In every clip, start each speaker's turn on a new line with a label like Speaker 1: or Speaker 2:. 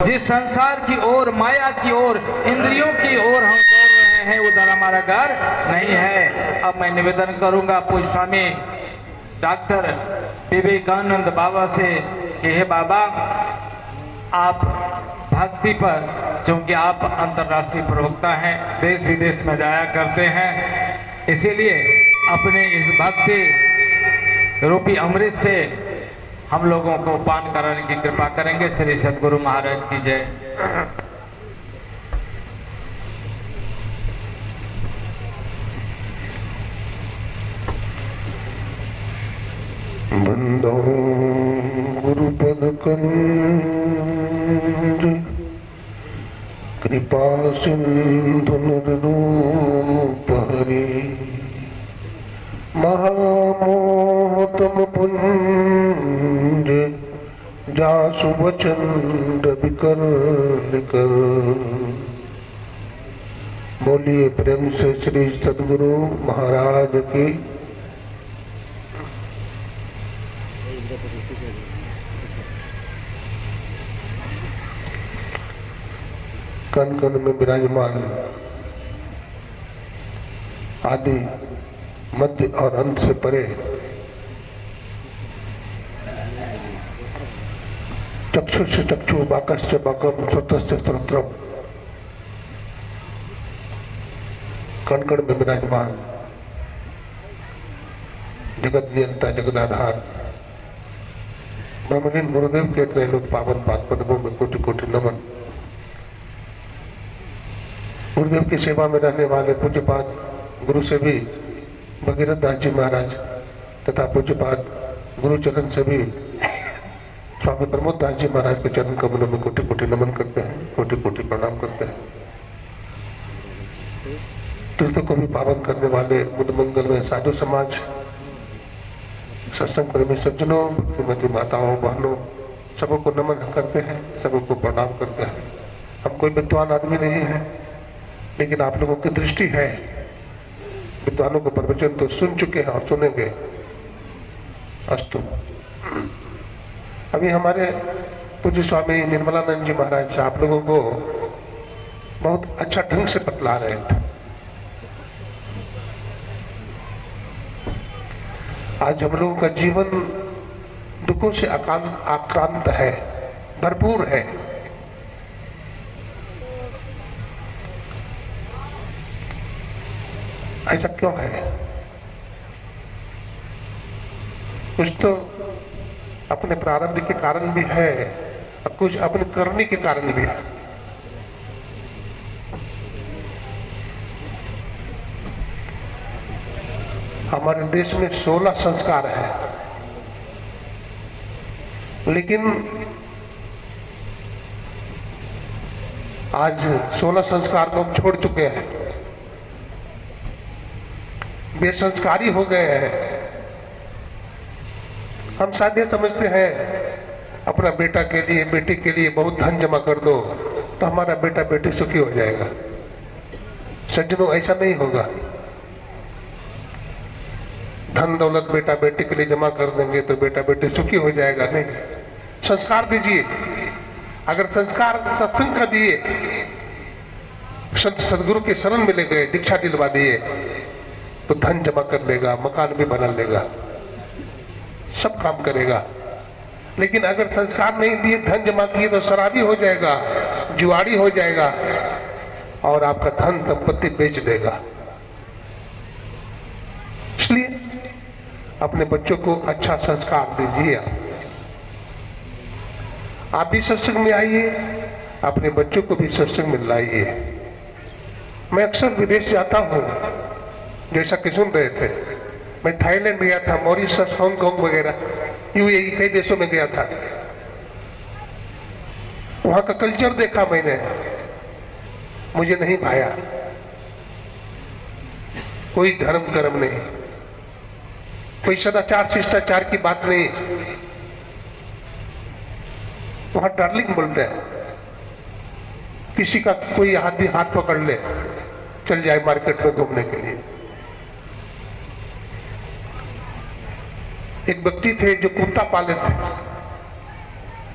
Speaker 1: जिस संसार की ओर, माया की ओर, इंद्रियों की ओर हम दौड़ रहे हैं, उधर हमारा घर नहीं है। अब मैं निवेदन करूंगा पूज्य स्वामी डॉक्टर विवेकानंद बाबा से कि हे बाबा, आप भक्ति पर, क्योंकि आप अंतर्राष्ट्रीय प्रवक्ता हैं, देश विदेश में जाया करते हैं, इसीलिए अपने इस भक्ति रूपी अमृत से हम लोगों को पान कराने की कृपा करेंगे। श्री सद्गुरु महाराज की जय।
Speaker 2: बंदो गुरुपद कंज कृपा सिंधु निर्रूप हरि महामोहतम पुंज जासु वचन विकर निकर। बोलिए प्रेम से श्री सद्गुरु महाराज की। कण कण में विराजमान आदि मध्य और अंत से परे चक्षुष चक्षु बाकश्च बाकम स्वतश्च स्त्रोत्रम, कण कण में विराजमान जगत नियंता जगदाधार ब्रह्मलीन गुरुदेव के त्रैलोक पावन पाद पद्मों में कोटि कोटि नमन। गुरुदेव की सेवा में रहने वाले पूज्यपाद गुरु से भी भगीरथ दास जी महाराज तथा पूज्यपाद गुरुचरण से भी स्वामी प्रमोद दास जी महाराज के चरण कमलों में कोटि कोटि नमन करते हैं, कोटि कोटि प्रणाम करते हैं। तीर्थों को भी पावन करने वाले बुद्ध मंगल में साधु समाज, सत्संग प्रेमी सज्जनों, श्रीमती माताओं बहनों, सबको नमन करते हैं, सबको प्रणाम करते हैं। हम कोई विद्वान आदमी नहीं है, लेकिन आप लोगों की दृष्टि है। विद्वानों को प्रवचन तो सुन चुके हैं और सुनेंगे। अस्तु। अभी हमारे पूज्य स्वामी निर्मलानंद जी महाराज आप लोगों को बहुत अच्छा ढंग से बतला रहे थे। आज हम लोगों का जीवन दुखों से आक्रांत है, भरपूर है। ऐसा क्यों है? कुछ तो अपने प्रारब्ध के कारण भी है और कुछ अपने करने के कारण भी है। हमारे देश में 16 संस्कार है, लेकिन आज 16 संस्कार को हम छोड़ चुके हैं, बेसंस्कारी हो गए हैं। हम शायद ये समझते हैं अपना बेटा के लिए, बेटी के लिए बहुत धन जमा कर दो तो हमारा बेटा बेटी सुखी हो जाएगा। सज्जनों, ऐसा नहीं होगा। धन दौलत बेटा बेटी के लिए जमा कर देंगे तो बेटा बेटी सुखी हो जाएगा, नहीं। संस्कार दीजिए। अगर संस्कार सत्संग का दिए, संत सदगुरु के शरण में ले गए, दीक्षा दिलवा दिए, तो धन जमा कर लेगा, मकान भी बना लेगा, सब काम करेगा। लेकिन अगर संस्कार नहीं दिए, धन जमा किए तो शराबी हो जाएगा, जुआड़ी हो जाएगा और आपका धन संपत्ति बेच देगा। इसलिए अपने बच्चों को अच्छा संस्कार दीजिए। आप भी सत्संग में आइए, अपने बच्चों को भी सत्संग में लाइए। मैं अक्सर विदेश जाता हूँ, जैसा कि सुन रहे थे। मैं थाईलैंड गया था, मॉरिशस, हांगकांग वगैरह, यूएई, कई देशों में गया था। वहां का कल्चर देखा मैंने, मुझे नहीं भाया। कोई धर्म कर्म नहीं, कोई सदाचार शिष्टाचार की बात नहीं। वहां डार्लिंग बोलते हैं। किसी का कोई आदमी हाथ पकड़ ले, चल जाए मार्केट में घूमने के लिए। एक व्यक्ति थे जो कुत्ता पाले थे,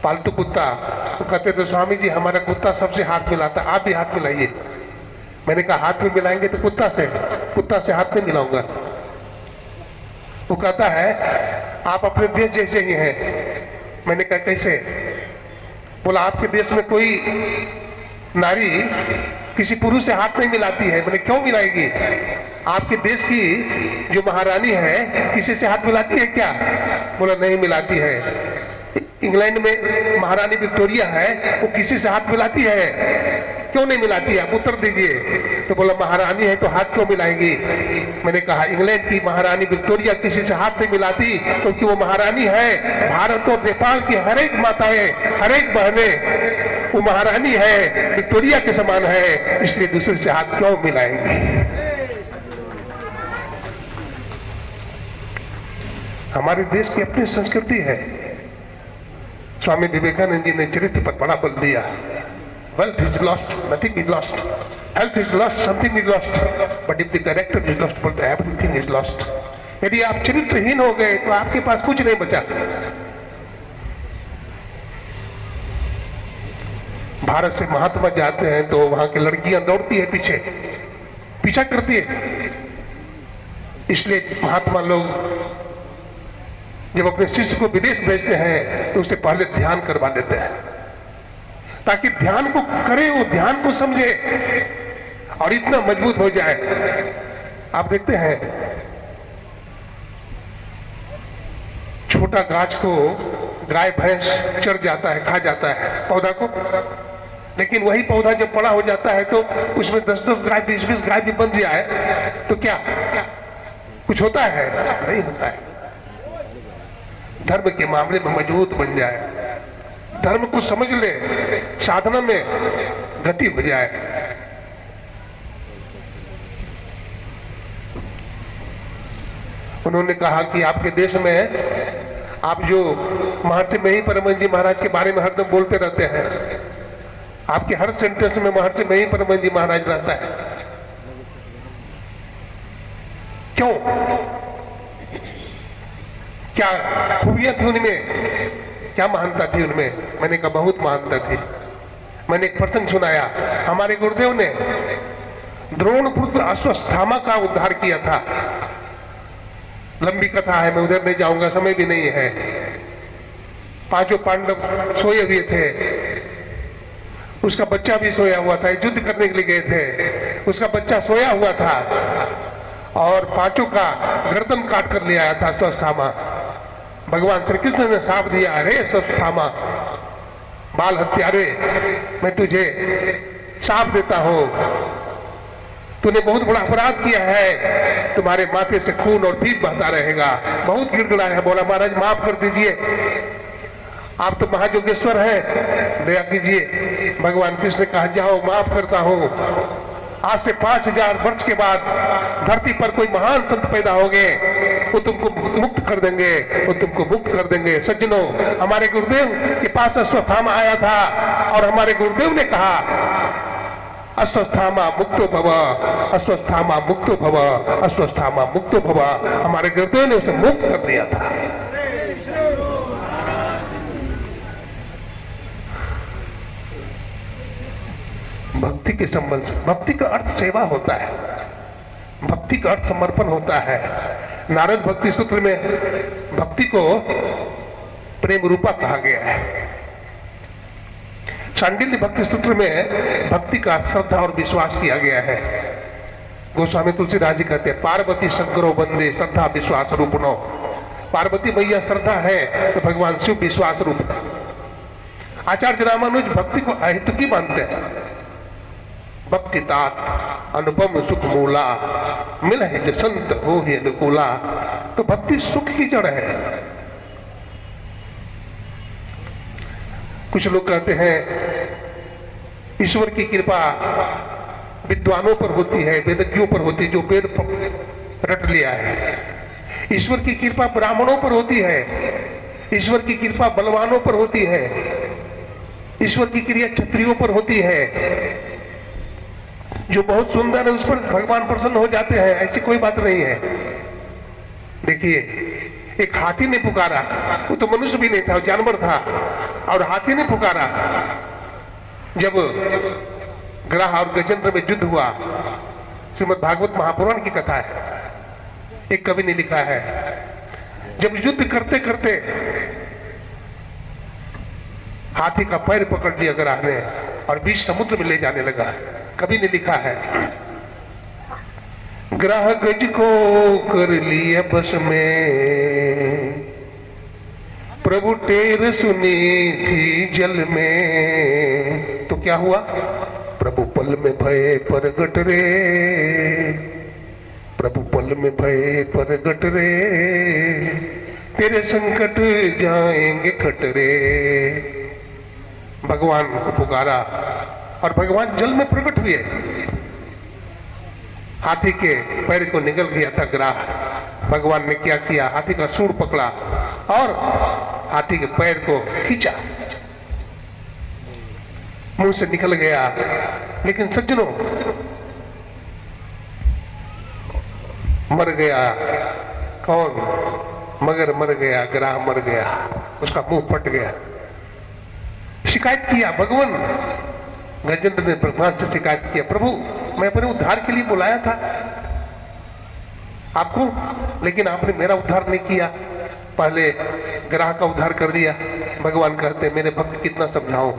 Speaker 2: पालतू कुत्ता, तो कहते तो स्वामी जी हमारा कुत्ता सबसे हाथ मिलाता, आप भी हाथ मिलाइए। मैंने कहा हाथ में मिलाएंगे तो कुत्ता से हाथ नहीं मिलाऊंगा। वो कहता है आप अपने देश जैसे ही हैं। मैंने कहा कैसे? बोला आपके देश में कोई नारी किसी पुरुष से हाथ नहीं मिलाती है। मैंने क्यों मिलाएगी? आपके देश की जो महारानी है किसी से हाथ मिलाती है क्या? बोला नहीं मिलाती है। इंग्लैंड में महारानी विक्टोरिया है, वो किसी से हाथ मिलाती है? क्यों नहीं मिलाती है? आप उत्तर दीजिए। तो बोला महारानी है तो हाथ क्यों मिलाएंगी? मैंने कहा इंग्लैंड की महारानी विक्टोरिया किसी से हाथ नहीं मिलाती क्योंकि वो महारानी है। भारत और नेपाल की हर एक माताएं, हर एक बहनें वो महारानी है, विक्टोरिया के समान है, इसलिए दूसरे से हाथ क्यों मिलाएंगी? हमारे देश की अपनी संस्कृति है। स्वामी विवेकानंद जी ने चरित्र पर बड़ा बल दिया। Wealth is lost, nothing is lost. Health is lost, something is lost. But if the character is lost, but everything is lost. यदि आप चरित्रहीन हो गए तो आपके पास कुछ नहीं बचा। भारत से महात्मा जाते हैं तो वहां की लड़कियां दौड़ती है पीछा करती है। इसलिए महात्मा लोग जब अपने शिष्य को विदेश भेजते हैं तो उससे पहले ध्यान करवा देते हैं, ताकि ध्यान को करे, वो ध्यान को समझे और इतना मजबूत हो जाए। आप देखते हैं छोटा गाछ को गाय भैंस चढ़ जाता है, खा जाता है पौधा को, लेकिन वही पौधा जब बड़ा हो जाता है तो उसमें 10-10 गाय 20-20 गाय भी बन जाए तो क्या कुछ होता है? नहीं होता है। धर्म के मामले में मजबूत बन जाए, धर्म को समझ ले, साधना में गति हो जाए। उन्होंने कहा कि आपके देश में आप जो महर्षि मही परमहंस जी महाराज के बारे में हरदम बोलते रहते हैं, आपके हर सेंटेंस में महर्षि मही परमहंस जी महाराज रहता है, क्यों? क्या खूबियां थी उनमें? क्या महानता थी उनमें? मैंने कहा बहुत महानता थी। मैंने एक प्रसंग सुनाया। हमारे गुरुदेव ने द्रोण पुत्र अश्वत्थामा का उद्धार किया था। लंबी कथा है, मैं उधर नहीं जाऊंगा, समय भी नहीं है। 5 पांडव सोए हुए थे, उसका बच्चा भी सोया हुआ था। युद्ध करने के लिए गए थे, उसका बच्चा सोया हुआ था और 5 का गर्दन काट कर ले आया था अश्वत्थामा। भगवान श्री कृष्ण ने साप दिया, अरे अश्वत्थामा बाल हत्यारे, मैं तुझे साप देता हूं, तूने बहुत बड़ा अपराध किया है, तुम्हारे माथे से खून और पीप बहता रहेगा। बहुत गिड़गिड़ाया है, बोला महाराज माफ कर दीजिए, आप तो महायोगेश्वर हैं, दया कीजिए। भगवान कृष्ण ने कहा जाओ माफ करता हूं। आज से 5000 वर्ष के बाद धरती पर कोई महान संत पैदा होंगे, वो तुमको मुक्त कर देंगे, वो तुमको मुक्त कर देंगे। सज्जनों, हमारे गुरुदेव के पास अश्वत्थामा आया था और हमारे गुरुदेव ने कहा अश्वत्थामा मुक्तो भव, अश्वत्थामा मुक्तो भव, अश्वत्थामा मुक्तो भव। हमारे गुरुदेव ने उसे मुक्त कर दिया था। भक्ति के संबंध, भक्ति का अर्थ सेवा होता है, भक्ति का अर्थ समर्पण होता है। नारद भक्ति सूत्र में भक्ति को प्रेम रूपा कहा गया है। शांडिल्य भक्ति सूत्र में भक्ति का श्रद्धा और विश्वास किया गया है। गोस्वामी तुलसीदास जी कहते हैं पार्वती शंकरो वंदे श्रद्धा विश्वास रूपनो। पार्वती मैया श्रद्धा है तो भगवान शिव विश्वास रूप है। आचार्य रामानुज भक्ति को अहेतुकी मानते हैं। भक्ति तात अनुपम सुख मूला, मिल है जो संत हो ही अनुकूला। तो भक्ति सुख की जड़ है। कुछ लोग कहते हैं ईश्वर की कृपा विद्वानों पर होती है, वेदज्ञों पर होती है, जो वेद रट लिया है। ईश्वर की कृपा ब्राह्मणों पर होती है, ईश्वर की कृपा बलवानों पर होती है, ईश्वर की क्रिया क्षत्रियों पर होती है। जो बहुत सुंदर है उस पर भगवान प्रसन्न हो जाते हैं, ऐसी कोई बात नहीं है। देखिए एक हाथी ने पुकारा, वो तो मनुष्य भी नहीं था, जानवर था, और हाथी ने पुकारा। जब ग्राह और गजेंद्र में युद्ध हुआ, श्रीमद् भागवत महापुराण की कथा है, एक कवि ने लिखा है, जब युद्ध करते करते हाथी का पैर पकड़ लिया ग्राह ने और बीच समुद्र में ले जाने लगा। कवि ने लिखा है, ग्राह गज को कर लिया बस में, प्रभु टेर सुनी थी जल में। तो क्या हुआ? प्रभु पल में भय प्रगट रे, प्रभु पल में भय प्रगट रे, तेरे संकट जाएंगे खटरे। भगवान को पुकारा और भगवान जल में प्रकट हुए। हाथी के पैर को निगल गया था ग्राह। भगवान ने क्या किया? हाथी का सूंड पकड़ा और हाथी के पैर को खींचा, मुंह से निकल गया। लेकिन सज्जनों, मर गया कौन? मगर मर गया, ग्राह मर गया, उसका मुंह फट गया। शिकायत किया भगवान, गजेंद्र ने भगवान से शिकायत किया, प्रभु मैं अपने उद्धार के लिए बुलाया था आपको, लेकिन आपने मेरा उद्धार नहीं किया, पहले ग्राह का उद्धार कर दिया। भगवान कहते मेरे भक्त कितना समझाऊं,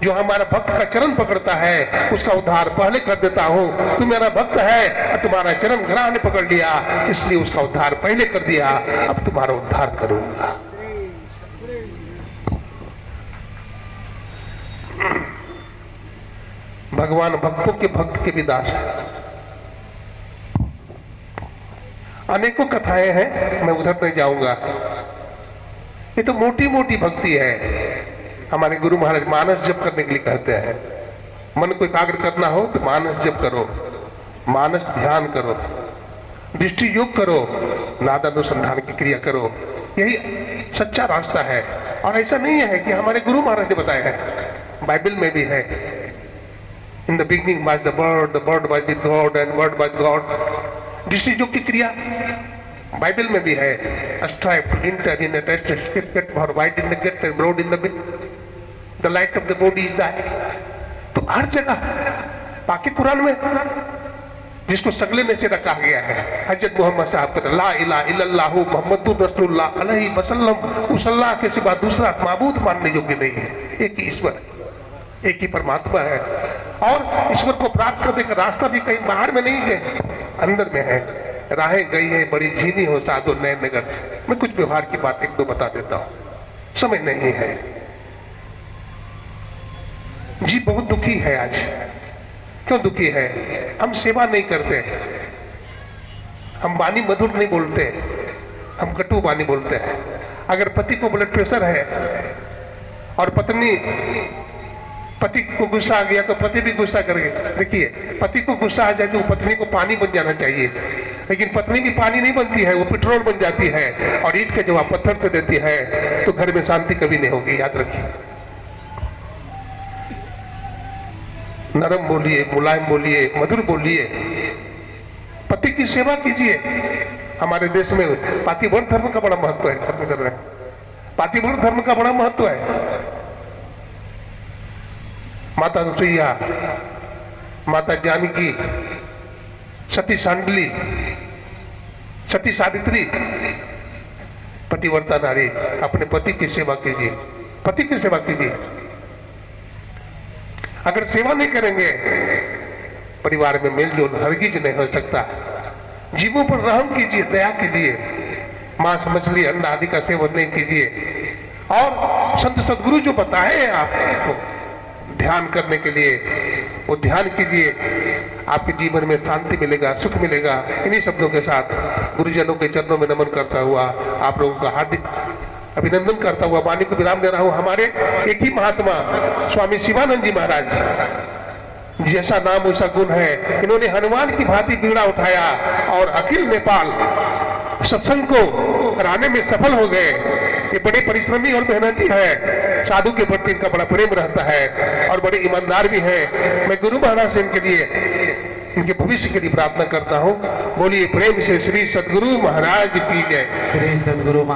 Speaker 2: जो हमारा भक्त का चरण पकड़ता है उसका उद्धार पहले कर देता हूं। तू मेरा भक्त है और तुम्हारा चरण ग्राह ने पकड़ लिया, इसलिए उसका उद्धार पहले कर दिया, अब तुम्हारा उद्धार करूंगा। भगवान भक्तों के भक्त के भी दास है। अनेकों कथाएं हैं, मैं उधर नहीं जाऊंगा। ये तो मोटी मोटी भक्ति है। हमारे गुरु महाराज मानस जप करने के लिए कहते हैं, मन को एकाग्र करना हो तो मानस जप करो, मानस ध्यान करो, दृष्टि योग करो, नादानुसंधान की क्रिया करो। यही सच्चा रास्ता है। और ऐसा नहीं है कि हमारे गुरु महाराज ने बताया है, बाइबल में भी है, in the beginning was the word was with God and word was God. दृष्टि योग की क्रिया बाइबल में भी है। Strive enter in gate for wide in the gate and broad in the the light of the body is the eye. तो हर जगह बाकी कुरान में जिसको सगले में से रखा गया है, हजरत मोहम्मद साहब कहते ला इलाहा इल्लल्लाहु मुहम्मदुर रसूलुल्लाह अलैहि वसल्लम, उस अल्लाह के सिवा दूसरा माबूद मानने योग्य नहीं है। एक ही ईश्वर, एक ही परमात्मा है। और ईश्वर को प्राप्त करने का रास्ता भी कहीं बाहर में नहीं है, अंदर में है। राहें गई है बड़ी झीनी हो साधु नए नगर। मैं कुछ व्यवहार की बात एक दो बता देता हूँ, समय नहीं है। जी बहुत दुखी है आज। क्यों दुखी है? हम सेवा नहीं करते, हम वाणी मधुर नहीं बोलते, हम कटु वाणी बोलते हैं। अगर पति को ब्लड प्रेशर है और पति को गुस्सा आ गया तो पति भी गुस्सा करेगा। देखिए, पति को गुस्सा आ जाए तो पत्नी को पानी बन जाना चाहिए, लेकिन पत्नी की पानी नहीं बनती है, वो पेट्रोल बन जाती है और ईंट का जवाब पत्थर से देती है। तो घर में शांति कभी नहीं होगी, याद रखिए। नरम बोलिए, मुलायम बोलिए, मधुर बोलिए, पति की सेवा कीजिए। हमारे देश में पातिव्रत धर्म का बड़ा महत्व है। खत्म कर रहे हैं, पातिव्रत धर्म का बड़ा महत्व है। माता रुसैया, माता जानकी, सती सांडली, सती सावित्री, पतिव्रता नारी। अपने पति की सेवा कीजिए, पति की सेवा कीजिए। अगर सेवा नहीं करेंगे, परिवार में मेलजोल हरगिज नहीं हो सकता। जीवों पर रहम कीजिए, दया कीजिए। मांस मछली अंडा आदि का सेवन नहीं कीजिए। और संत सदगुरु जो बताए आपको ध्यान करने के लिए, वो ध्यान कीजिए। आपके जीवन में शांति मिलेगा, सुख मिलेगा। इन्हीं शब्दों के साथ गुरुजनों के चरणों में नमन करता हुआ आप लोगों का हार्दिक अभिनंदन करता हुआ वाणी को विराम दे रहा हूं। हमारे एक ही महात्मा स्वामी शिवानंद जी महाराज, जैसा नाम वैसा गुण है। इन्होंने हनुमान की भांति बीड़ा उठाया और अखिल नेपाल सत्संग को कराने में सफल हो गए। ये बड़े परिश्रमी और मेहनती है। साधु के प्रति इनका बड़ा प्रेम रहता है और बड़े ईमानदार भी है। मैं गुरु महाराज से इनके लिए, इनके भविष्य के लिए प्रार्थना करता हूँ। बोलिए प्रेम से श्री सदगुरु महाराज की जय।
Speaker 1: श्री सदगुरु